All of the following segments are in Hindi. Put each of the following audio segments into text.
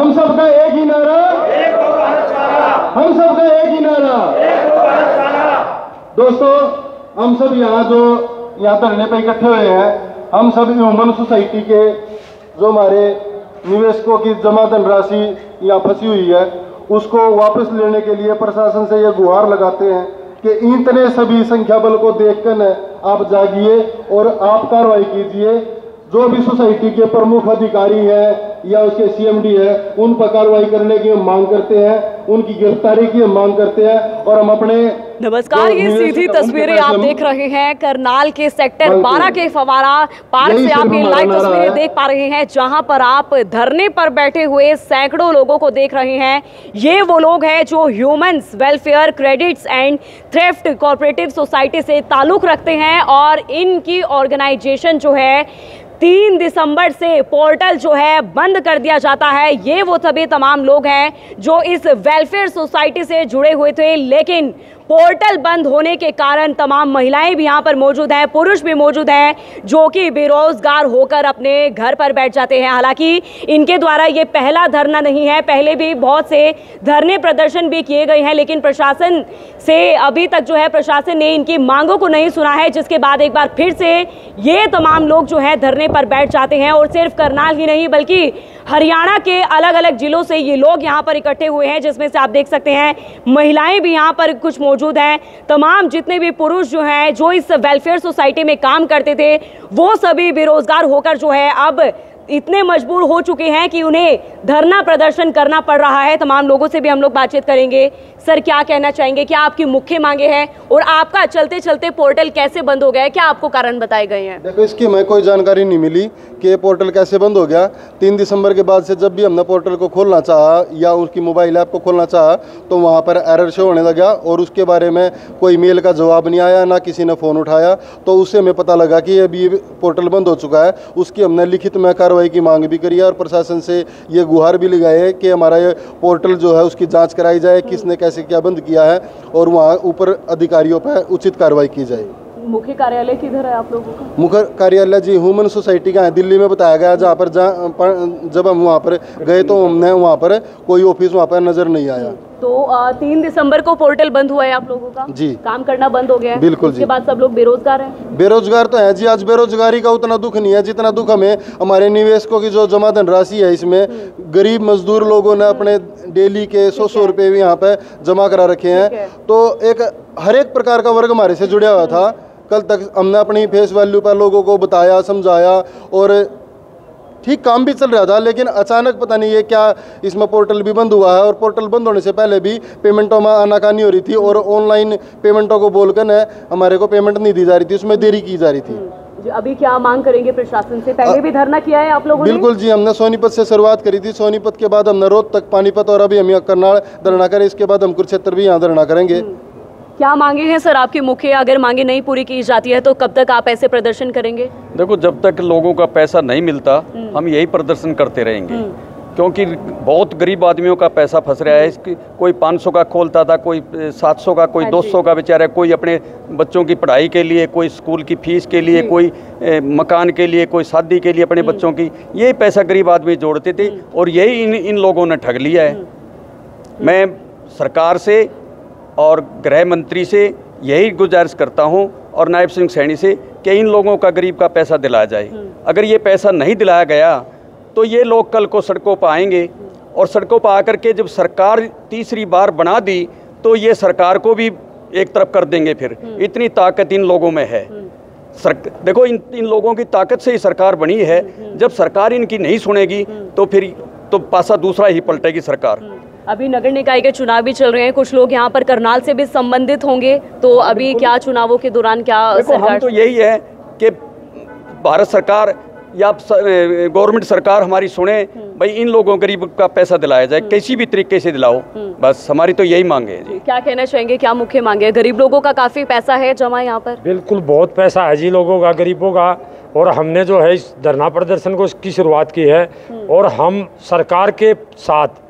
हम सबका एक ही नारा, हम सबका एक ही नारा। दोस्तों, हम सब यहाँ धरने पर इकट्ठे हुए हैं, हम सब ह्यूमन सोसाइटी के जो हमारे निवेशकों की जमा धनराशि यहाँ फंसी हुई है उसको वापस लेने के लिए प्रशासन से ये गुहार लगाते हैं कि इतने सभी संख्या बल को देखकर आप जागिए और आप कार्रवाई कीजिए। जो भी सोसाइटी के प्रमुख अधिकारी हैं या उसके सीएमडी है, उन पर कार्रवाई करने की हम मांग करते हैं, उनकी गिरफ्तारी की हम मांग करते हैं। और हम अपने नमस्कार, ये सीधी तस्वीरें आप देख रहे हैं करनाल के सेक्टर 12 के फवारा पार्क से आप ये लाइव तस्वीरें देख पा रहे हैं, जहां पर आप धरने पर बैठे हुए सैकड़ों लोगों को देख रहे हैं। ये वो लोग हैं जो humans welfare credits and thrift cooperative society से ताल्लुक रखते हैं और इनकी ऑर्गेनाइजेशन जो है 3 दिसंबर से पोर्टल जो है बंद कर दिया जाता है। ये वो सभी तमाम लोग हैं जो इस वेलफेयर सोसाइटी से जुड़े हुए थे, लेकिन पोर्टल बंद होने के कारण तमाम महिलाएं भी यहाँ पर मौजूद हैं, पुरुष भी मौजूद हैं जो कि बेरोजगार होकर अपने घर पर बैठ जाते हैं। हालांकि इनके द्वारा ये पहला धरना नहीं है, पहले भी बहुत से धरने प्रदर्शन भी किए गए हैं, लेकिन प्रशासन से अभी तक जो है प्रशासन ने इनकी मांगों को नहीं सुना है, जिसके बाद एक बार फिर से ये तमाम लोग जो है धरने पर बैठ जाते हैं। और सिर्फ करनाल ही नहीं बल्कि हरियाणा के अलग अलग जिलों से ये लोग यहाँ पर इकट्ठे हुए हैं, जिसमें से आप देख सकते हैं महिलाएं भी यहाँ पर कुछ मौजूद हैं। तमाम जितने भी पुरुष जो हैं जो इस वेलफेयर सोसाइटी में काम करते थे वो सभी बेरोजगार होकर जो है अब इतने मजबूर हो चुके हैं कि उन्हें धरना प्रदर्शन करना पड़ रहा है। तमाम लोगों से भी हम लोग बातचीत करेंगे। सर, क्या कहना चाहेंगे, क्या आपकी मुख्य मांगे हैं और आपका चलते चलते पोर्टल कैसे बंद हो गया है, क्या आपको कारण बताए गए हैं? देखो, इसकी हमें कोई जानकारी नहीं मिली कि ये पोर्टल कैसे बंद हो गया। 3 दिसंबर के बाद से जब भी हमने पोर्टल को खोलना चाहा या उसकी मोबाइल ऐप को खोलना चाहा तो वहाँ पर एरर शो होने लगा और उसके बारे में कोई मेल का जवाब नहीं आया, ना किसी ने फ़ोन उठाया। तो उससे हमें पता लगा कि अभी पोर्टल बंद हो चुका है। उसकी हमने लिखित में कार्रवाई की मांग भी करी है और प्रशासन से ये गुहार भी लगाए है कि हमारा ये पोर्टल जो है उसकी जाँच कराई जाए, किसने कैसे क्या बंद किया है और वहाँ ऊपर अधिकारियों पर उचित कार्रवाई की जाए। मुख्य कार्यालय किधर है आप लोगों का? मुख्य कार्यालय जी ह्यूमन सोसाइटी का है, दिल्ली में बताया गया। जहाँ पर जब हम वहाँ पर गए तो हमने वहाँ पर कोई ऑफिस वहाँ पर नजर नहीं आया। तो 3 दिसंबर को पोर्टल बंद हुआ है आप लोगों का जी, काम करना बंद हो गया है। बिल्कुल उसके बाद सब लोग बेरोजगार हैं। बेरोजगार तो है जी। आज बेरोजगारी का उतना दुख नहीं है जितना दुख हमें हमारे निवेशकों की जो जमा धनराशि है इसमें गरीब मजदूर लोगों ने अपने डेली के 100 रुपये भी यहाँ पे जमा करा रखे हैं। तो एक हर एक प्रकार का वर्ग हमारे से जुड़ा हुआ था। कल तक हमने अपनी फेस वैल्यू पर लोगों को बताया, समझाया और ठीक काम भी चल रहा था, लेकिन अचानक पता नहीं ये क्या इसमें पोर्टल भी बंद हुआ है। और पोर्टल बंद होने से पहले भी पेमेंटों में आनाकानी हो रही थी और ऑनलाइन पेमेंटों को बोलकर हमारे को पेमेंट नहीं दी जा रही थी, उसमें देरी की जा रही थी। अभी क्या मांग करेंगे प्रशासन से? पहले भी धरना किया है आप लोगों ने? बिल्कुल जी, हमने सोनीपत से शुरुआत करी थी, सोनीपत के बाद हमने रोहतक, पानीपत और अभी हम करनाल धरना करें। इसके बाद हम कुरुक्षेत्र भी यहाँ धरना करेंगे। क्या मांगे हैं सर आपकी मुख्य? अगर मांगे नहीं पूरी की जाती है तो कब तक आप ऐसे प्रदर्शन करेंगे? देखो, जब तक लोगों का पैसा नहीं मिलता हम यही प्रदर्शन करते रहेंगे, क्योंकि बहुत गरीब आदमियों का पैसा फंस रहा है। इसकी कोई 500 का खोलता था, कोई 700 का, कोई 200 का बेचारा, कोई अपने बच्चों की पढ़ाई के लिए, कोई स्कूल की फीस के लिए, कोई मकान के लिए, कोई शादी के लिए अपने बच्चों की। यही पैसा गरीब आदमी जोड़ते थे और यही इन लोगों ने ठग लिया है। मैं सरकार से और गृह मंत्री से यही गुजारिश करता हूं और नायब सिंह सैनी से कि इन लोगों का गरीब का पैसा दिलाया जाए। अगर ये पैसा नहीं दिलाया गया तो ये लोग कल को सड़कों पर आएंगे और सड़कों पर आकर के जब सरकार तीसरी बार बना दी तो ये सरकार को भी एक तरफ कर देंगे। फिर इतनी ताकत इन लोगों में है। देखो, इन लोगों की ताकत से ही सरकार बनी है। जब सरकार इनकी नहीं सुनेगी तो फिर तो पासा दूसरा ही पलटेगी सरकार। अभी नगर निकाय के चुनाव भी चल रहे हैं, कुछ लोग यहाँ पर करनाल से भी संबंधित होंगे, तो अभी क्या चुनावों के दौरान क्या सरकार? हम तो यही है कि भारत सरकार या गवर्नमेंट सरकार हमारी सुने, भाई इन लोगों गरीब का पैसा दिलाया जाए, किसी भी तरीके से दिलाओ। बस हमारी तो यही मांग है जी। क्या कहना चाहेंगे, क्या मुख्य मांगे? गरीब लोगों का काफी पैसा है जमा यहाँ पर। बिल्कुल, बहुत पैसा है जी लोगों का, गरीबों का। और हमने जो है इस धरना प्रदर्शन को इसकी शुरुआत की है और हम सरकार के साथ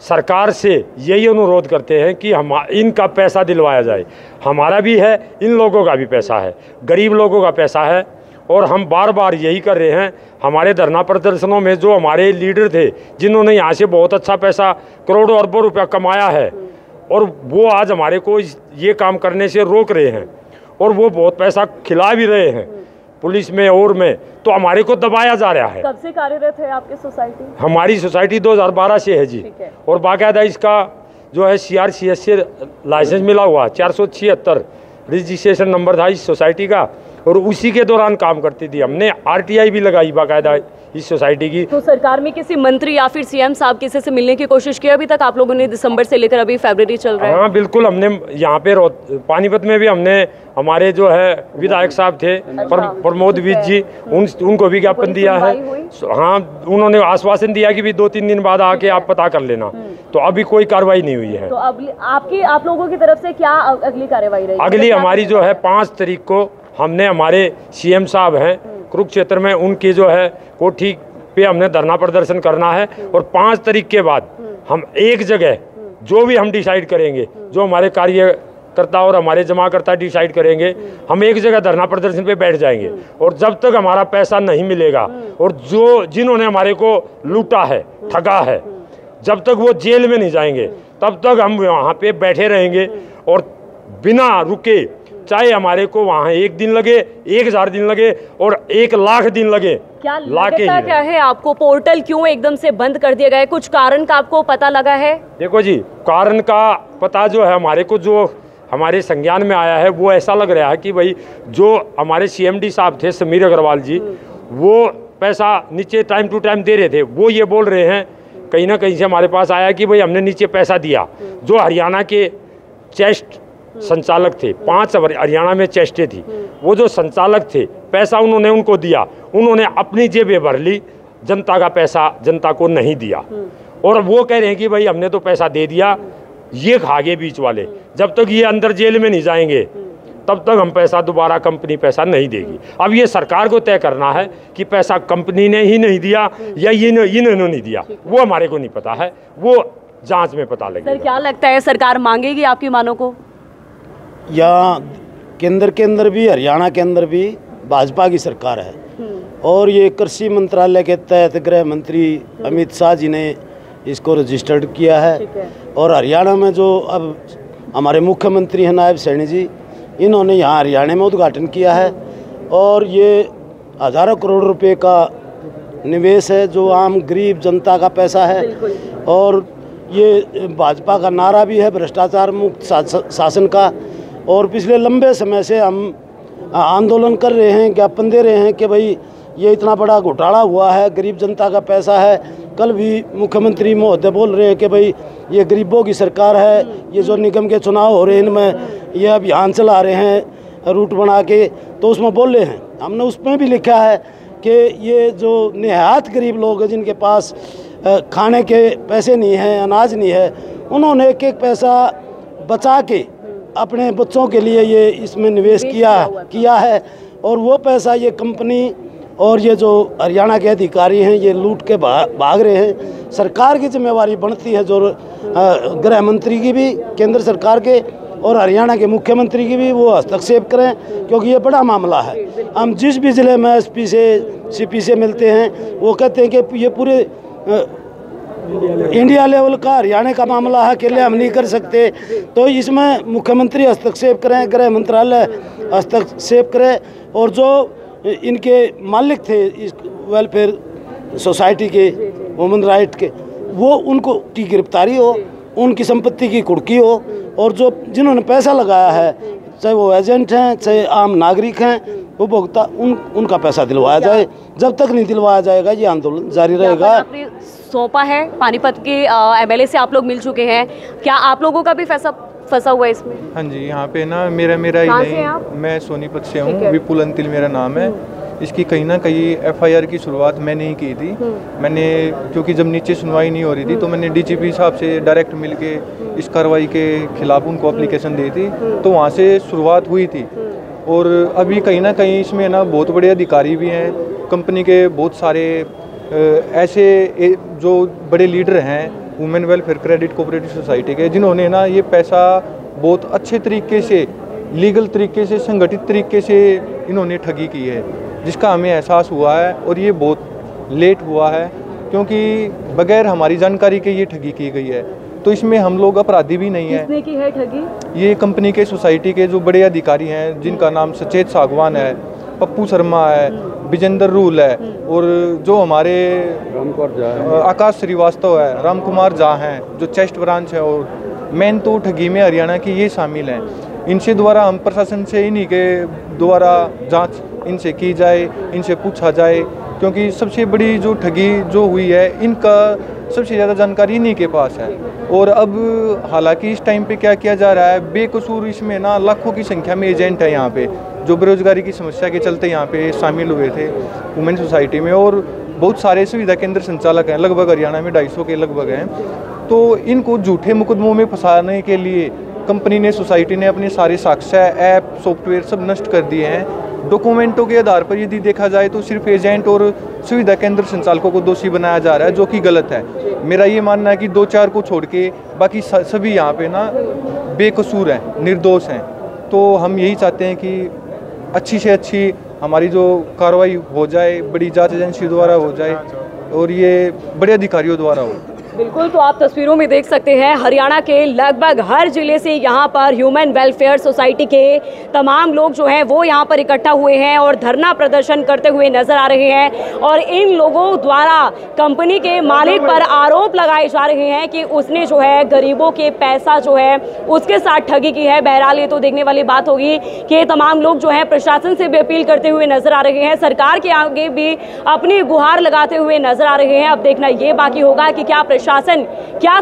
सरकार से यही अनुरोध करते हैं कि हम इनका पैसा दिलवाया जाए। हमारा भी है, इन लोगों का भी पैसा है, गरीब लोगों का पैसा है और हम बार बार यही कर रहे हैं। हमारे धरना प्रदर्शनों में जो हमारे लीडर थे, जिन्होंने यहाँ से बहुत अच्छा पैसा, करोड़ों अरबों रुपया कमाया है, और वो आज हमारे को ये काम करने से रोक रहे हैं, और वो बहुत पैसा खिला भी रहे हैं पुलिस में और में, तो हमारे को दबाया जा रहा है। कब से कार्यरत है आपकी सोसाइटी? हमारी सोसाइटी 2012 से है जी, और बाकायदा इसका जो है CRCS से लाइसेंस मिला हुआ, 476 रजिस्ट्रेशन नंबर था इस सोसाइटी का, और उसी के दौरान काम करती थी। हमने RTI भी लगाई बाकायदा इस सोसाइटी की। तो सरकार में किसी मंत्री या फिर CM साहब किसी से मिलने की कोशिश की अभी तक आप लोगों ने? दिसंबर से लेकर अभी फरवरी चल रहा है। हाँ बिल्कुल, हमने यहाँ पे पानीपत में भी हमने हमारे जो है विधायक साहब थे प्रमोद विज जी, उनको भी ज्ञापन दिया है। हाँ, उन्होंने आश्वासन दिया कि भी 2-3 दिन बाद आके आप पता कर लेना, तो अभी कोई कार्रवाई नहीं हुई है। तो अब आप लोगों की तरफ से क्या अगली कार्रवाई रहेगी? अगली हमारी जो है 5 तारीख को हमने हमारे CM साहब हैं कुरुक्षेत्र में, उनकी जो है कोठी पे हमने धरना प्रदर्शन करना है, और 5 तारीख के बाद हम एक जगह जो भी हम डिसाइड करेंगे, जो हमारे कार्यकर्ता और हमारे जमाकर्ता डिसाइड करेंगे, हम एक जगह धरना प्रदर्शन पे बैठ जाएंगे। और जब तक हमारा पैसा नहीं मिलेगा, और जिन्होंने हमारे को लूटा है, ठगा है, जब तक वो जेल में नहीं जाएंगे, तब तक हम वहाँ पे बैठे रहेंगे, और बिना रुके, चाहे हमारे को वहाँ 1 दिन लगे, 1000 दिन लगे, और 1 लाख दिन लगे। क्या लगता क्या है आपको, पोर्टल क्यों एकदम से बंद कर दिया गया है? कुछ कारण का आपको पता लगा है? देखो जी, कारण का पता जो है हमारे को, जो हमारे संज्ञान में आया है, वो ऐसा लग रहा है कि भाई जो हमारे CMD साहब थे समीर अग्रवाल जी, वो पैसा नीचे टाइम टू टाइम दे रहे थे। वो ये बोल रहे हैं, कहीं ना कहीं से हमारे पास आया कि भाई हमने नीचे पैसा दिया। जो हरियाणा के चेस्ट संचालक थे, 5 हरियाणा में चेस्टें थी, वो जो संचालक थे, पैसा उन्होंने उनको दिया, उन्होंने अपनी जेबें भर ली, जनता का पैसा जनता को नहीं दिया। और वो कह रहे हैं कि भाई हमने तो पैसा दे दिया, ये खा गए बीच वाले। जब तक ये अंदर जेल में नहीं जाएंगे, तब तक हम पैसा दोबारा, कंपनी पैसा नहीं देगी। अब ये सरकार को तय करना है कि पैसा कंपनी ने ही नहीं दिया या इन्होंने नहीं दिया, वो हमारे को नहीं पता है, वो जांच में पता लगेगा। सर, क्या लगता है सरकार मांगेगी आपकी मानों को? यहाँ केंद्र के अंदर भी, हरियाणा के अंदर भी भाजपा की सरकार है, और ये कृषि मंत्रालय के तहत गृह मंत्री अमित शाह जी ने इसको रजिस्टर्ड किया है। और हरियाणा में जो अब हमारे मुख्यमंत्री हैं नायब सैनी जी, इन्होंने यहाँ हरियाणा में उद्घाटन किया है, और ये हज़ारों करोड़ रुपए का निवेश है, जो आम गरीब जनता का पैसा है। और ये भाजपा का नारा भी है भ्रष्टाचार मुक्त शासन का। और पिछले लंबे समय से हम आंदोलन कर रहे हैं, ज्ञापन दे रहे हैं कि भाई ये इतना बड़ा घोटाला हुआ है, गरीब जनता का पैसा है। कल भी मुख्यमंत्री महोदय बोल रहे हैं कि भाई ये गरीबों की सरकार है, ये जो निगम के चुनाव हो रहे हैं इनमें ये अभियान चला रहे हैं रूट बना के, तो उसमें बोल रहे हैं। हमने उसमें भी लिखा है कि ये जो निहायत गरीब लोग हैं, जिनके पास खाने के पैसे नहीं हैं, अनाज नहीं है, उन्होंने एक पैसा बचा के अपने बच्चों के लिए ये इसमें निवेश किया है। और वो पैसा ये कंपनी और ये जो हरियाणा के अधिकारी हैं, ये लूट के भाग रहे हैं। सरकार की जिम्मेवारी बनती है, जो गृह मंत्री की भी, केंद्र सरकार के और हरियाणा के मुख्यमंत्री की भी, वो हस्तक्षेप करें, क्योंकि ये बड़ा मामला है। हम जिस भी ज़िले में SP से CP से मिलते हैं, वो कहते हैं कि ये पूरे इंडिया लेवल का हरियाणा का मामला है, अकेले हम नहीं कर सकते। तो इसमें मुख्यमंत्री हस्तक्षेप करें, गृह मंत्रालय हस्तक्षेप करें, और जो इनके मालिक थे इस वेलफेयर सोसाइटी के, वुमेन राइट के, वो उनको की गिरफ्तारी हो, उनकी संपत्ति की कुर्की हो, और जो जिन्होंने पैसा लगाया है, चाहे वो एजेंट हैं, चाहे आम नागरिक हैं, उपभोक्ता, उनका पैसा दिलवाया जाए। जब तक नहीं दिलवाया जाएगा ये आंदोलन जारी रहेगा। सौंपा है पानीपत के MLA से आप लोग मिल चुके हैं, क्या आप लोगों का भी फंसा हुआ है इसमें? हाँ जी, यहाँ पे ना मेरा ही नहीं, मैं सोनीपत से हूँ, विपुल अंतिल मेरा नाम है। इसकी कहीं ना कहीं FIR की शुरुआत मैंने ही की थी। मैंने, क्योंकि जब नीचे सुनवाई नहीं हो रही थी, तो मैंने DGP साहब से डायरेक्ट मिलके इस कार्रवाई के खिलाफ उनको एप्लीकेशन दी थी, तो वहाँ से शुरुआत हुई थी। और अभी कहीं ना कहीं इसमें ना बहुत बड़े अधिकारी भी हैं, कंपनी के बहुत सारे ऐसे जो बड़े लीडर हैं women welfare credit cooperative society के, जिन्होंने ना ये पैसा बहुत अच्छे तरीके से, लीगल तरीके से, संगठित तरीके से इन्होंने ठगी की है। जिसका हमें एहसास हुआ है, और ये बहुत लेट हुआ है क्योंकि बगैर हमारी जानकारी के ये ठगी की गई है। तो इसमें हम लोग अपराधी भी नहीं है। किसने की है ठगी? ये कंपनी के सोसाइटी के जो बड़े अधिकारी हैं, जिनका नाम सचेत सागवान है, पप्पू शर्मा है, विजेंद्र रूल है, और जो हमारे आकाश श्रीवास्तव है, राम कुमार झा हैं जो चेस्ट ब्रांच है, और मेन तो ठगी में हरियाणा की ये शामिल हैं। इनसे द्वारा हम प्रशासन से इन्हीं के द्वारा जांच इनसे की जाए, इनसे पूछा जाए, क्योंकि सबसे बड़ी जो ठगी जो हुई है इनका सबसे ज़्यादा जानकारी इन्हीं के पास है। और अब हालांकि इस टाइम पे क्या किया जा रहा है, बेकसूर इसमें ना लाखों की संख्या में एजेंट है यहाँ पे, जो बेरोजगारी की समस्या के चलते यहाँ पे शामिल हुए थे वुमेन सोसाइटी में, और बहुत सारे सुविधा केंद्र संचालक हैं, लगभग हरियाणा में 250 के लगभग हैं। तो इनको झूठे मुकदमों में फंसाने के लिए कंपनी ने, सोसाइटी ने अपने सारे साक्ष्य, ऐप, सॉफ्टवेयर सब नष्ट कर दिए हैं। डॉक्यूमेंटों के आधार पर यदि देखा जाए तो सिर्फ एजेंट और सुविधा केंद्र संचालकों को दोषी बनाया जा रहा है, जो कि गलत है। मेरा ये मानना है कि 2-4 को छोड़ के बाकी सभी यहाँ पे ना बेकसूर हैं, निर्दोष हैं। तो हम यही चाहते हैं कि अच्छी से अच्छी हमारी जो कार्रवाई हो जाए, बड़ी जांच एजेंसी द्वारा हो जाए, और ये बड़े अधिकारियों द्वारा हो। बिल्कुल, तो आप तस्वीरों में देख सकते हैं हरियाणा के लगभग हर जिले से यहाँ पर ह्यूमन वेलफेयर सोसाइटी के तमाम लोग जो हैं वो यहाँ पर इकट्ठा हुए हैं और धरना प्रदर्शन करते हुए नजर आ रहे हैं। और इन लोगों द्वारा कंपनी के मालिक पर आरोप लगाए जा रहे हैं कि उसने जो है गरीबों के पैसा जो है उसके साथ ठगी की है। बहरहाल ये तो देखने वाली बात होगी कि ये तमाम लोग जो है प्रशासन से भी अपील करते हुए नजर आ रहे हैं, सरकार के आगे भी अपनी गुहार लगाते हुए नजर आ रहे हैं। अब देखना ये बाकी होगा कि क्या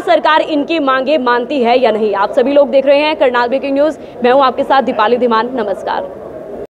सरकार इनकी मांगे मानती है या नहीं। आप सभी लोग देख रहे हैं करनाल ब्रेकिंग न्यूज़, मैं हूं आपके साथ दीपाली धीमान। नमस्कार।